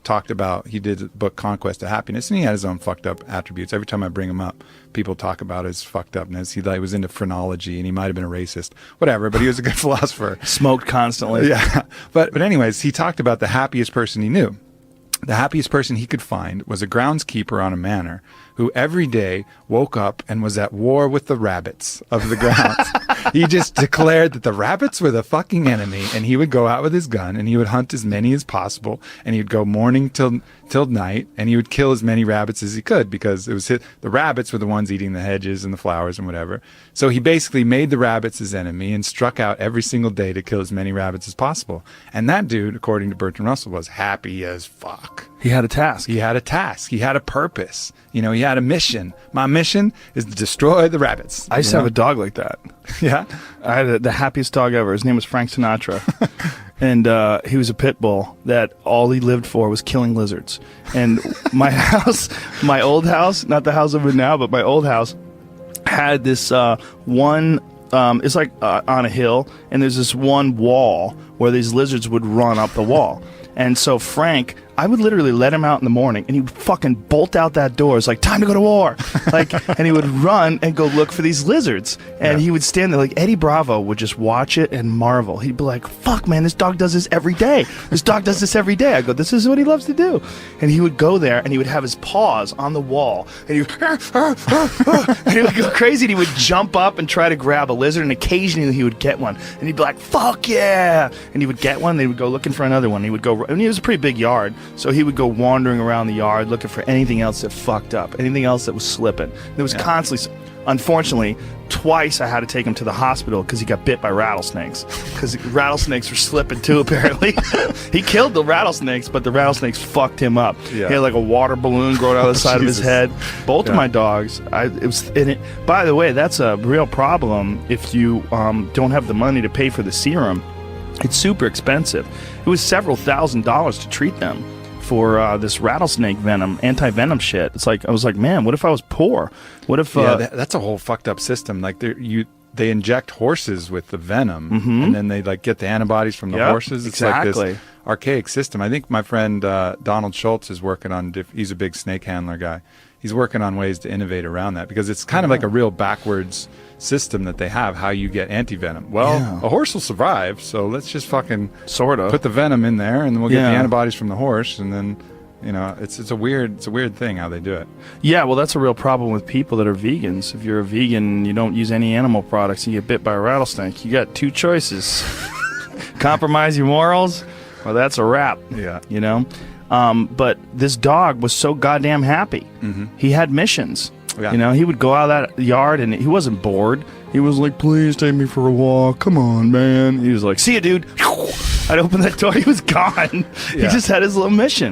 talked about, he did a book, Conquest of Happiness, and he had his own fucked up attributes. Every time I bring him up, people talk about his fucked upness. He was into phrenology, and he might have been a racist, whatever, but he was a good philosopher. Smoked constantly. Yeah. But anyways, he talked about the happiest person he knew. The happiest person he could find was a groundskeeper on a manor who every day woke up and was at war with the rabbits of the grounds. He just declared that the rabbits were the fucking enemy, and he would go out with his gun and he would hunt as many as possible, and he would go morning till night, and he would kill as many rabbits as he could, because it was the rabbits were the ones eating the hedges and the flowers and whatever. So he basically made the rabbits his enemy and struck out every single day to kill as many rabbits as possible. And that dude, according to Bertrand Russell, was happy as fuck. He had a task. He had a task. He had a purpose. You know, he had a mission. My mission is to destroy the rabbits. I used to have a dog like that. Yeah? I had the happiest dog ever. His name was Frank Sinatra. And he was a pit bull that all he lived for was killing lizards. And my house, my old house, not the house I'm in now, but my old house, had this one, it's like on a hill, and there's this one wall where these lizards would run up the wall. And so Frank, I would literally let him out in the morning, and he would fucking bolt out that door. It's like, time to go to war. And he would run and go look for these lizards. And he would stand there, like Eddie Bravo would just watch it and marvel. He'd be like, fuck, man, this dog does this every day. This dog does this every day. I go, this is what he loves to do. And he would go there, and he would have his paws on the wall, and he would, and he would go crazy, and he would jump up and try to grab a lizard, and occasionally he would get one. And he'd be like, fuck yeah. And he would get one, and he would go looking for another one. He would go, and it was a pretty big yard, so he would go wandering around the yard looking for anything else that fucked up, anything else that was slipping. There was constantly, unfortunately, twice I had to take him to the hospital because he got bit by rattlesnakes, because rattlesnakes were slipping too, apparently. He killed the rattlesnakes, but the rattlesnakes fucked him up. He had like a water balloon growing out of the side of his head. Both of my dogs, by the way, that's a real problem if you don't have the money to pay for the serum. It's super expensive. It was several $1,000s to treat them for this rattlesnake venom, anti-venom shit. It's like, I was like, man, what if I was poor? What if... that's a whole fucked up system. Like, they inject horses with the venom, and then they like get the antibodies from the horses. It's like this archaic system. I think my friend Donald Schultz is working on, he's a big snake handler guy. He's working on ways to innovate around that, because it's kind of like a real backwards system that they have, how you get anti-venom. Well, a horse will survive, so let's just fucking sort of put the venom in there, and then we'll get the antibodies from the horse, and then, you know, it's a weird thing how they do it. Yeah, well, that's a real problem with people that are vegans. If you're a vegan and you don't use any animal products and you get bit by a rattlesnake, you got two choices. Compromise your morals, or that's a wrap. Yeah. You know? But this dog was so goddamn happy. He had missions. You know, he would go out of that yard and he wasn't bored. He was like, please take me for a walk. Come on, man. He was like, see ya, dude. I'd open that door. He was gone. He just had his little mission.